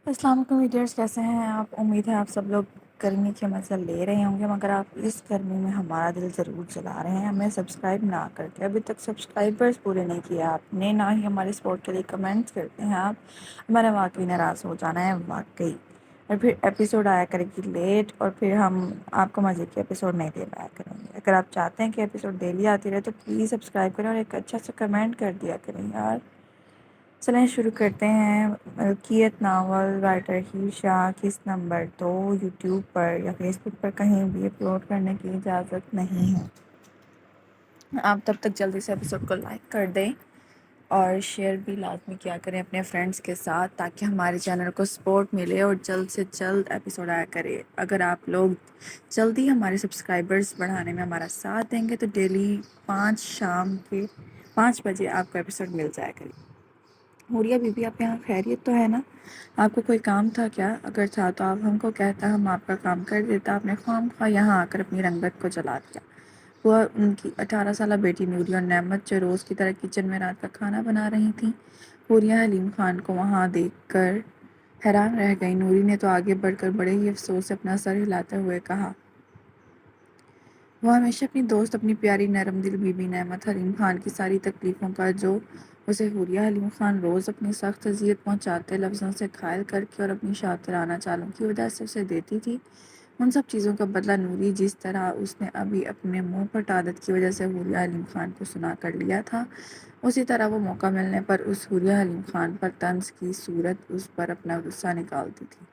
السلام علیکم ویڈیوز، کیسے ہیں آپ؟ امید ہے آپ سب لوگ گرمی کے مزے لے رہے ہوں گے، مگر آپ اس گرمی میں ہمارا دل ضرور جلا رہے ہیں ہمیں سبسکرائب نہ کر کے۔ ابھی تک سبسکرائبرز پورے نہیں کیے آپ نے، نہ ہی ہمارے سپورٹ کے لیے کمنٹس کرتے ہیں آپ، ہمارا واقعی ناراض ہو جانا ہے واقعی۔ اور پھر ایپیسوڈ آیا کرے گی لیٹ، اور پھر ہم آپ کو مزے کے ایپیسوڈ نہیں دے پایا کریں گے۔ اگر آپ چاہتے ہیں کہ ایپیسوڈ ڈیلی آتی رہے تو پلیز سبسکرائب کریں اور ایک اچھا سا کمنٹ کر دیا کریں یار۔ چلیں شروع کرتے ہیں۔ ملکیت ناول رائٹر ہی شاہ کس نمبر 2 یوٹیوب پر یا فیس بک پر کہیں بھی اپلوڈ کرنے کی اجازت نہیں ہے۔ آپ تب تک جلدی سے ایپیسوڈ کو لائک کر دیں اور شیئر بھی لازمی کیا کریں اپنے فرینڈس کے ساتھ، تاکہ ہمارے چینل کو سپورٹ ملے اور جلد سے جلد ایپیسوڈ آیا کرے۔ اگر آپ لوگ جلدی ہمارے سبسکرائبرز بڑھانے میں ہمارا ساتھ دیں گے تو ڈیلی 5 بجے آپ کو ایپیسوڈ مل جائے گا۔ موریا بی بی، آپ یہاں خیریت تو ہے نا؟ آپ کو کوئی کام تھا کیا؟ اگر تھا تو آپ ہم کو کہتا، ہم آپ کا کام کر دیتا۔ آپ نے خواہ مخواہ یہاں آ کر اپنی رنگت کو جلا دیا۔ وہ ان کی 18 سالہ بیٹی نوری اور نعمت جو روز کی طرح کچن میں رات کا کھانا بنا رہی تھیں، حوریہ حلیم خان کو وہاں دیکھ کر حیران رہ گئی۔ نوری نے تو آگے بڑھ کر بڑے ہی افسوس سے اپنا سر ہلاتے ہوئے کہا، وہ ہمیشہ اپنی دوست، اپنی پیاری نرم دل بی بی نعمت حلیم خان کی ساری تکلیفوں کا جو اسے حوریہ حلیم خان روز اپنی سخت اذیت پہنچاتے لفظوں سے گھائل کر کے اور اپنی شاطرانہ چالوں کی وجہ سے اسے دیتی تھی، ان سب چیزوں کا بدلہ نوری جس طرح اس نے ابھی اپنے منہ پھٹ عادت کی وجہ سے حوریہ حلیم خان کو سنا کر لیا تھا، اسی طرح وہ موقع ملنے پر اس حوریہ حلیم خان پر طنز کی صورت اس پر اپنا غصہ نکالتی تھی۔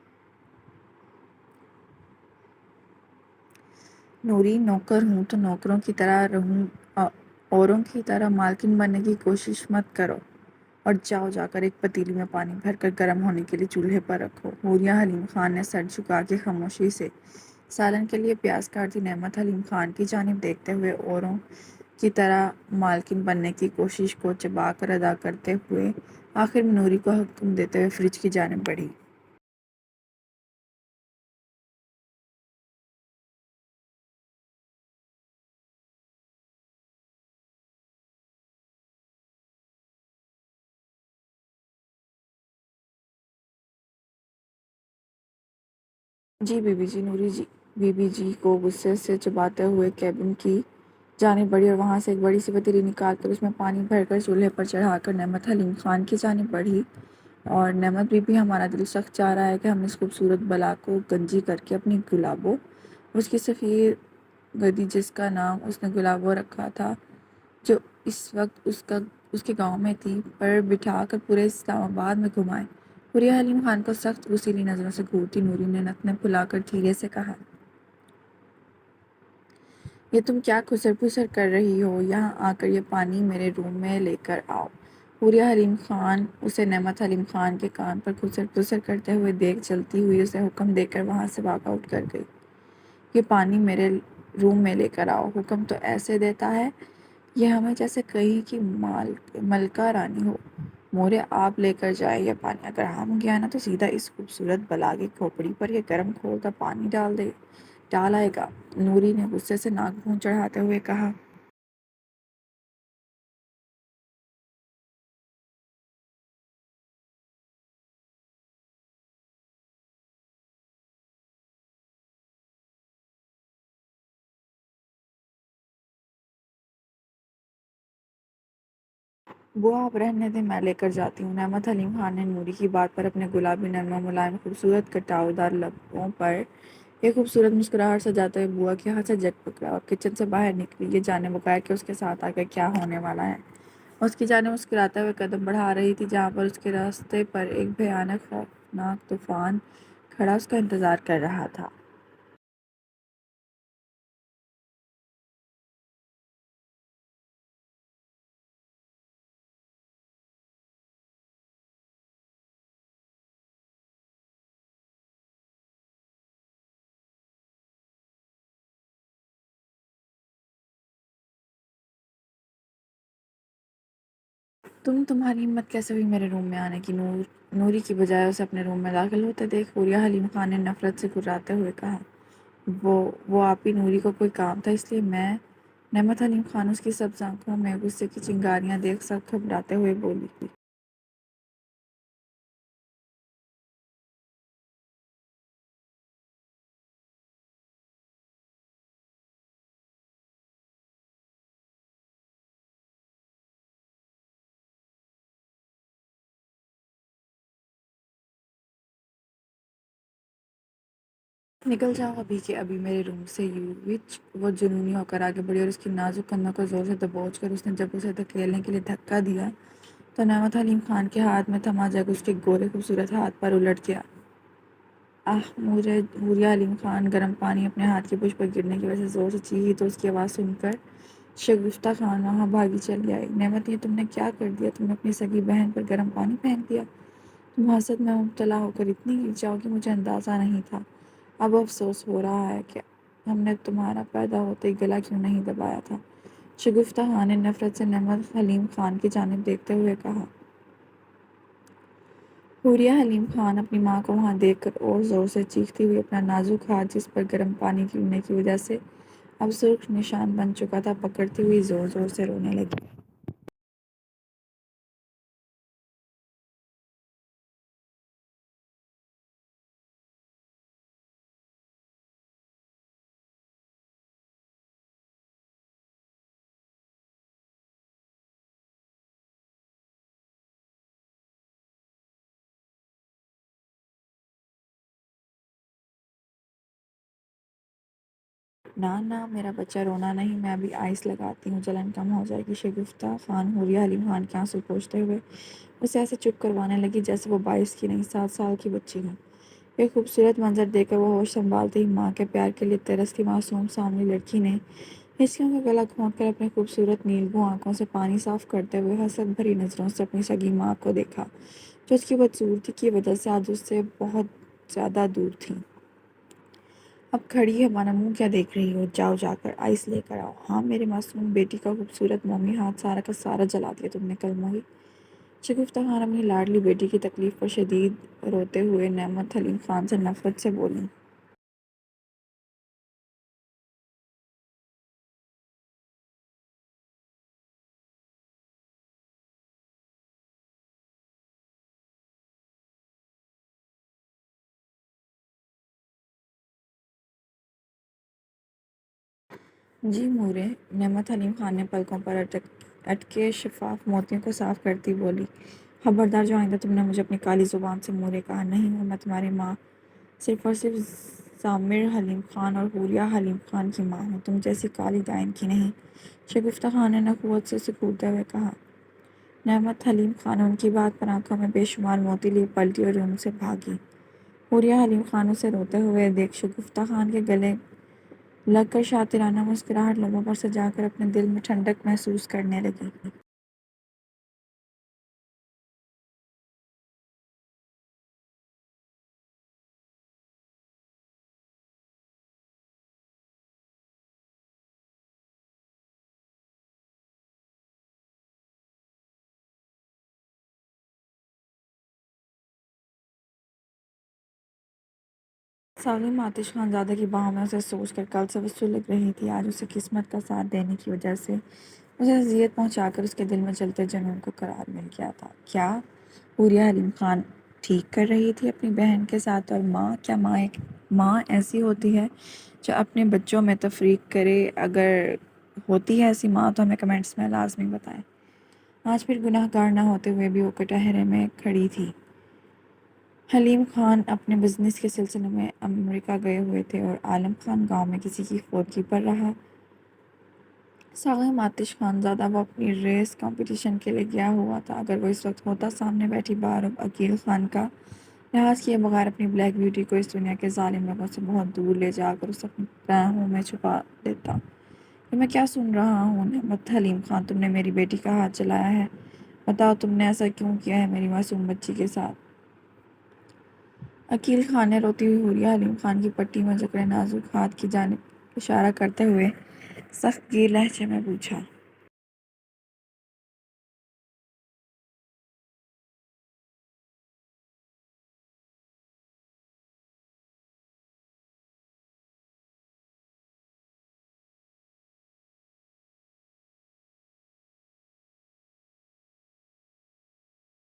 نوری، نوکر ہوں تو نوکروں کی طرح رہوں، اوروں کی طرح مالکن بننے کی کوشش مت کرو، اور جا کر ایک پتیلی میں پانی بھر کر گرم ہونے کے لیے چولہے پر رکھو۔ حوریہ حلیم خان نے سر جھکا کے خاموشی سے سالن کے لیے پیاز کاٹتی نعمت حلیم خان کی جانب دیکھتے ہوئے اوروں کی طرح مالکن بننے کی کوشش کو چبا کر ادا کرتے ہوئے آخر میں نوری کو حکم دیتے ہوئے فریج کی جانب بڑھی۔ جی بی بی جی۔ نوری جی بی بی جی کو غصے سے چباتے ہوئے کیبن کی جانب بڑھی اور وہاں سے ایک بڑی سی پتیلی نکال کر اس میں پانی بھر کر چولہے پر چڑھا کر نعمت حلیم خان کی جانب بڑھی۔ اور نعمت بی بی، ہمارا دل سخت چاہ رہا ہے کہ ہم اس خوبصورت بلا کو گنجی کر کے اپنی گلابو، اس کی سفید گدی جس کا نام اس نے گلابو رکھا تھا، جو اس وقت اس کے گاؤں میں تھی، پر بٹھا کر پورے اسلام آباد میں گھمائیں۔ حوریہ حلیم خان کو سخت غصیلی نظروں سے گھورتی نوری نے نتنے پھلا کر دھیرے سے کہا، یہ تم کیا کھسر پھسر کر رہی ہو؟ یہاں آ کر یہ پانی میرے روم میں لے کر آؤ۔ حوریہ حلیم خان اسے نعمت حلیم خان کے کان پر کھسر پھسر کرتے ہوئے دیکھ چلتی ہوئی اسے حکم دے کر وہاں سے واک آؤٹ کر گئی۔ یہ پانی میرے روم میں لے کر آؤ، حکم تو ایسے دیتا ہے یہ ہمیں جیسے کہیں کی ملکہ رانی ہو۔ مورے آپ لے کر جائیں یہ پانی، اگر ہم گیا نا تو سیدھا اس خوبصورت بلا کی کھوپڑی پر یہ گرم کھول کا پانی ڈال آئے گا۔ نوری نے غصے سے ناک منہ چڑھاتے ہوئے کہا، بوا آپ رہنے دیں، میں لے کر جاتی ہوں۔ نعمت حلیم خان نے نوری کی بات پر اپنے گلابی نرم و ملائم خوبصورت کٹاؤ دار لبوں پر ایک خوبصورت مسکراہٹ سجاتے ہوئے بوا کے ہاتھ سے جگ پکڑا اور کچن سے باہر نکلی، یہ جانے بغیر کہ اس کے ساتھ آگے کیا ہونے والا ہے۔ اس کی جانب مسکراتے ہوئے قدم بڑھا رہی تھی، جہاں پر اس کے راستے پر ایک بھیانک خوفناک طوفان کھڑا اس کا انتظار کر رہا تھا۔ تمہاری ہمت کیسے ہوئی میرے روم میں آنے کی؟ نوری کی بجائے اسے اپنے روم میں داخل ہوتے دیکھ حوریہ حلیم خان نے نفرت سے گھراتے ہوئے کہا، وہ آپ ہی نوری کو کوئی کام تھا اس لیے میں؟ نعمت حلیم خان اس کی سبز آنکھوں میں غصے کی چنگاریاں دیکھ سخت گھبراتے ہوئے بولی۔ نکل جاؤ ابھی کے ابھی میرے روم سے یووچ۔ وہ جنونی ہو کر آگے بڑھی اور اس کی نازک کندھوں کو زور سے دبوچ کر اس نے جب اسے دھکیلنے کے لیے دھکا دیا تو نعمت حلیم خان کے ہاتھ میں تھما جگ اس کے گورے خوبصورت ہاتھ پر الٹ گیا۔ آہ! حوریہ حلیم خان گرم پانی اپنے ہاتھ کی پشت پر گرنے کی وجہ سے زور سے چیخی تو اس کی آواز سن کر شگفتہ خان وہاں بھاگی چلی آئی۔ نعمت، یہ تم نے کیا کر دیا؟ تم نے اپنی سگی بہن پر گرم پانی پھینک دیا؟ تم حسد میں مبتلا ہو کر اتنی گر جاؤ گی، مجھے اندازہ نہیں تھا۔ اب افسوس ہو رہا ہے کہ ہم نے تمہارا پیدا ہوتے ہی گلا کیوں نہیں دبایا تھا۔ شگفتہ خان نے نفرت سے نعمت حلیم خان کی جانب دیکھتے ہوئے کہا۔ حوریہ حلیم خان اپنی ماں کو وہاں دیکھ کر اور زور سے چیختی ہوئی اپنا نازک ہاتھ جس پر گرم پانی گرنے کی وجہ سے اب سرخ نشان بن چکا تھا پکڑتی ہوئی زور زور سے رونے لگی۔ نہ نہ، میرا بچہ رونا نہیں، میں ابھی آئس لگاتی ہوں، جلن کم ہو جائے گی۔ شگفتہ خان حوریہ حلیم خان کے آنسو پوچھتے ہوئے اسے ایسے چپ کروانے لگی جیسے وہ 22 کی نہیں 7 سال کی بچی ہو۔ یہ خوبصورت منظر دیکھ کر وہ ہوش سنبھالتے ہی ماں کے پیار کے لیے ترستی معصوم سامنے لڑکی نے ہچکیوں کا گلا گھونٹ کر اپنے خوبصورت نیلگوں آنکھوں سے پانی صاف کرتے ہوئے حسد بھری نظروں سے اپنی سگی ماں کو دیکھا جو اس کی بدصورتی کی وجہ سے آج اس سے بہت زیادہ دور تھی۔ اب کھڑی ہمارا منہ کیا دیکھ رہی ہو؟ جاؤ جا کر آئس لے کر آؤ۔ ہاں میرے معصوم بیٹی کا خوبصورت مومی ہاتھ سارا کا سارا جلا دیا تم نے کل موئی۔ شگفتہ خان اپنی لاڈلی بیٹی کی تکلیف پر شدید روتے ہوئے نعمت حلیم خان سے نفرت سے بولیں۔ جی مورے، نعمت حلیم خان نے پلکوں پر اٹکے شفاف موتیوں کو صاف کرتی بولی۔ خبردار، جو آئندہ تم نے مجھے اپنی کالی زبان سے مورے کہا نہیں ہوں میں تمہاری ماں صرف اور صرف ضامر حلیم خان اور حوریہ حلیم خان کی ماں ہوں، تم جیسی کالی ڈائن کی نہیں، شگفتہ خان نے نخوت سے اسے گھورتے ہوئے کہا۔ نعمت حلیم خان ان کی بات پر آنکھوں میں بے شمار موتی لیے پلٹی اور روم سے بھاگی۔ حوریہ حلیم خان اسے روتے ہوئے دیکھ شگفتہ خان کے گلے لگ کر شاطرانہ مسکراہٹ لبوں پر سجا کر اپنے دل میں ٹھنڈک محسوس کرنے لگی۔ سالم آتش خان زادہ کی باہوں میں اسے سوچ کر کل سے وہ سلگ رہی تھی۔ آج اسے قسمت کا ساتھ دینے کی وجہ سے اسے اذیت پہنچا کر اس کے دل میں چلتے جنون کو قرار مل گیا تھا۔ کیا حوریہ حلیم خان ٹھیک کر رہی تھی اپنی بہن کے ساتھ؟ اور ماں، کیا ماں ایک ماں ایسی ہوتی ہے جو اپنے بچوں میں تفریق کرے؟ اگر ہوتی ہے ایسی ماں تو ہمیں کمنٹس میں لازمی بتائیں۔ آج پھر گناہ گار نہ ہوتے ہوئے بھی وہ کٹہرے میں کھڑی تھی۔ حلیم خان اپنے بزنس کے سلسلے میں امریکہ گئے ہوئے تھے اور عالم خان گاؤں میں کسی کی فوتگی پر رہا۔ سالم آتش خان زادہ وہ اپنی ریس کمپٹیشن کے لیے گیا ہوا تھا۔ اگر وہ اس وقت ہوتا سامنے بیٹھی بارب عقیل خان کا لحاظ کیے بغیر اپنی بلیک بیوٹی کو اس دنیا کے ظالم لوگوں سے بہت دور لے جا کر اسے اپنی پناہوں میں چھپا دیتا۔ یہ میں کیا سن رہا ہوں؟ نعمت حلیم خان، تم نے میری بیٹی کا ہاتھ جلایا ہے، بتاؤ تم نے ایسا کیوں کیا ہے میری معصوم بچی کے ساتھ؟ عقیل خان نے روتی ہوئی حوریہ حلیم خان کی پٹی میں جکڑے نازک ہاتھ کی جانب اشارہ کرتے ہوئے سخت گیر لہجے میں پوچھا۔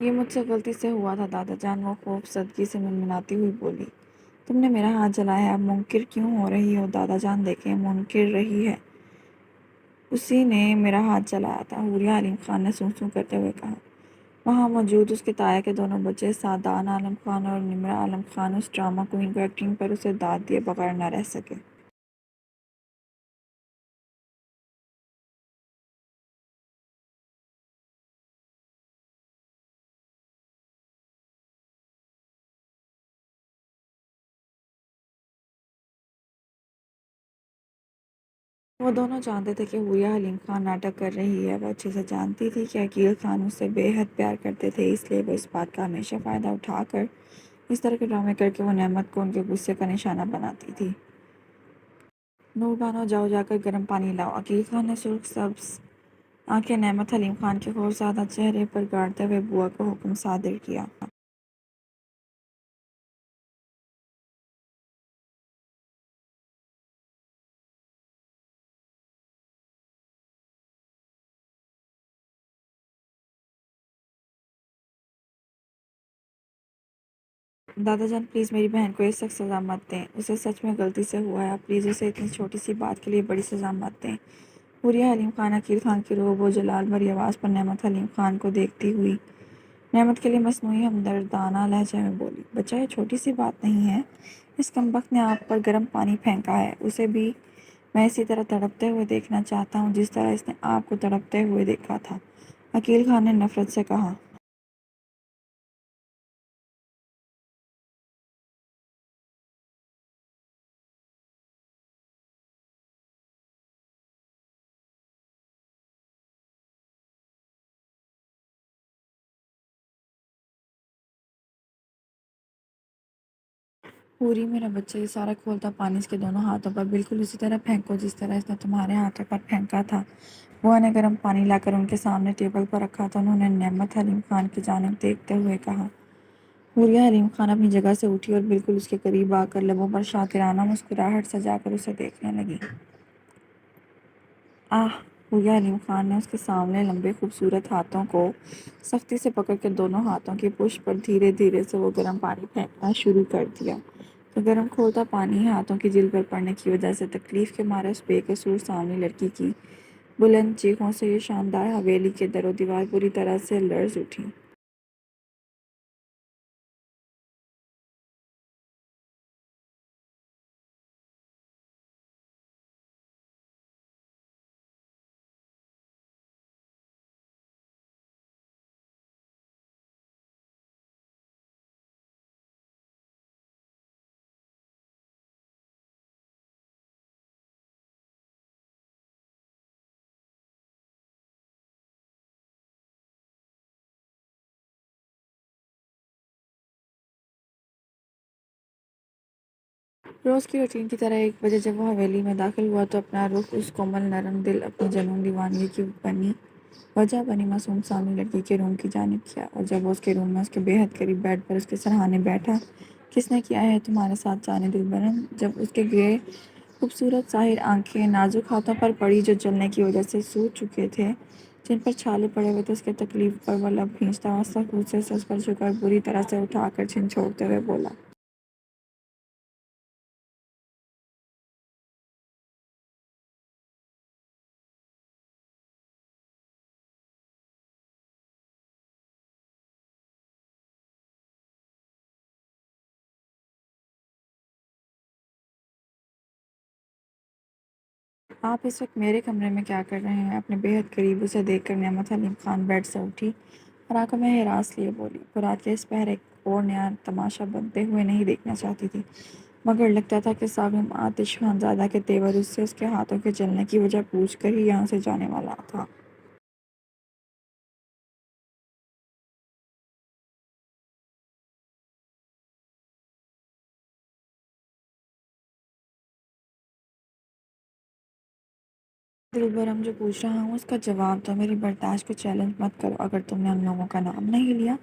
یہ مجھ سے غلطی سے ہوا تھا دادا جان، وہ خوف زدگی سے منمناتی ہوئی بولی۔ تم نے میرا ہاتھ جلایا ہے، اب منکر کیوں ہو رہی ہو؟ دادا جان دیکھیں، منکر رہی ہے، اسی نے میرا ہاتھ جلایا تھا، حوریہ حلیم خان نے سوں سوں کرتے ہوئے کہا۔ وہاں موجود اس کے تایا کے دونوں بچے سعدان عالم خان اور نمرہ عالم خان اس ڈرامہ کوئین کو ایکٹنگ پر اسے داد دیے بغیر نہ رہ سکے۔ وہ دونوں جانتے تھے کہ حوریہ حلیم خان ناٹک کر رہی ہے۔ وہ اچھے سے جانتی تھی کہ عقیل خان اس سے بے حد پیار کرتے تھے، اس لیے وہ اس بات کا ہمیشہ فائدہ اٹھا کر اس طرح کے ڈرامے کر کے وہ نعمت کو ان کے غصے کا نشانہ بناتی تھی۔ نور بانو، جاؤ جا کر گرم پانی لاؤ۔ عقیل خان نے سرخ سبز آنکھیں نعمت حلیم خان کے خوفزدہ چہرے پر گاڑتے ہوئے بوا کو حکم صادر کیا۔ دادا جان، پلیز میری بہن کو یہ سخت سزا مت دیں۔ اسے سچ میں غلطی سے ہوا ہے، آپ پلیز اسے اتنی چھوٹی سی بات کے لیے بڑی سزا مت دیں۔ حوریہ حلیم خان عقیل خان کی روح و جلال بھری آواز پر نعمت حلیم خان کو دیکھتی ہوئی نعمت کے لیے مصنوعی ہمدردانہ لہجے میں بولی، بچہ یہ چھوٹی سی بات نہیں ہے، اس کمبخت نے آپ پر گرم پانی پھینکا ہے، اسے بھی میں اسی طرح تڑپتے ہوئے دیکھنا چاہتا ہوں جس طرح اس نے آپ کو تڑپتے ہوئے دیکھا تھا۔ عقیل خان نے نفرت سے کہا۔ پوری، میرا بچہ، یہ سارا کھولتا پانی اس کے دونوں ہاتھوں پر بالکل اسی طرح پھینکو جس طرح اس نے تمہارے ہاتھوں پر پھینکا تھا۔ بوا نے گرم پانی لا کر ان کے سامنے ٹیبل پر رکھا تو انہوں نے نعمت حلیم خان کی جانب دیکھتے ہوئے کہا۔ حوریہ حلیم خان اپنی جگہ سے اٹھی اور بالکل اس کے قریب آ کر لبوں پر شاکرانہ مسکراہٹ سجا کر اسے دیکھنے لگی۔ آہ! حوریہ حلیم خان نے اس کے سامنے لمبے خوبصورت ہاتھوں کو سختی سے پکڑ کر دونوں ہاتھوں کی پشت پر دھیرے دھیرے سے وہ گرم پانی پھینکنا شروع کر دیا۔ تو گرم کھولتا پانی ہاتھوں کی جلد پر پڑنے کی وجہ سے تکلیف کے مارے اس بے قصور سامنے لڑکی کی بلند چیخوں سے یہ شاندار حویلی کے در و دیوار بری طرح سے لرز اٹھی۔ روز کی روٹین کی طرح 1 بجے جب وہ حویلی میں داخل ہوا تو اپنا رخ اس کومل نرم دل اپنی جنون دیوانگی کی وجہ بنی معصوم سامنے لڑکی کے روم کی جانب کیا، اور جب وہ اس کے روم میں اس کے بے حد قریب بیڈ پر اس کے سرہانے بیٹھا، کس نے کیا ہے تمہارے ساتھ جانے دلبرم، جب اس کے گرے خوبصورت ظاہر آنکھیں نازک ہاتھوں پر پڑی جو جلنے کی وجہ سے سوج چکے تھے، جن پر چھالے پڑے ہوئے تھے، اس کے تکلیف پر وہ لب کھینچتا ہوا سخت غصے سے اس پر جھک کر بری طرح سے اٹھا کر جھنجھوڑتے ہوئے بولا۔ آپ اس وقت میرے کمرے میں کیا کر رہے ہیں؟ اپنے بے حد قریب اسے دیکھ کر نعمت حلیم خان بیڈ سے اٹھی اور آنکھوں میں ہراس لیے بولی، وہ رات کے اس پہر ایک اور نیا تماشا بنتے ہوئے نہیں دیکھنا چاہتی تھی، مگر لگتا تھا کہ ساگم آتش خانزادہ کے تیور اس سے اس کے ہاتھوں کے جلنے کی وجہ پوچھ کر ہی یہاں سے جانے والا تھا۔ دلبرم، جو پوچھ رہا ہوں اس کا جواب دو، میری برداشت کو چیلنج مت کرو، اگر تم نے ان لوگوں کا نام نہیں لیا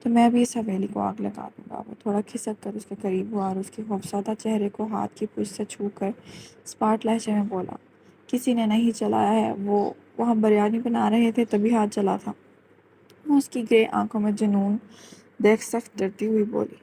تو میں بھی اس حویلی کو آگ لگا دوں گا۔ وہ تھوڑا کھسک کر اس کے قریب ہوا اور اس کے خوفزدہ چہرے کو ہاتھ کی پشت سے چھو کر اسپاٹ لہجے میں بولا، کسی نے نہیں چلایا ہے، وہ وہاں بریانی بنا رہے تھے تبھی ہاتھ چلا تھا۔ وہ اس کی گرے آنکھوں میں جنون دیکھ سخت ڈرتی ہوئی بولی۔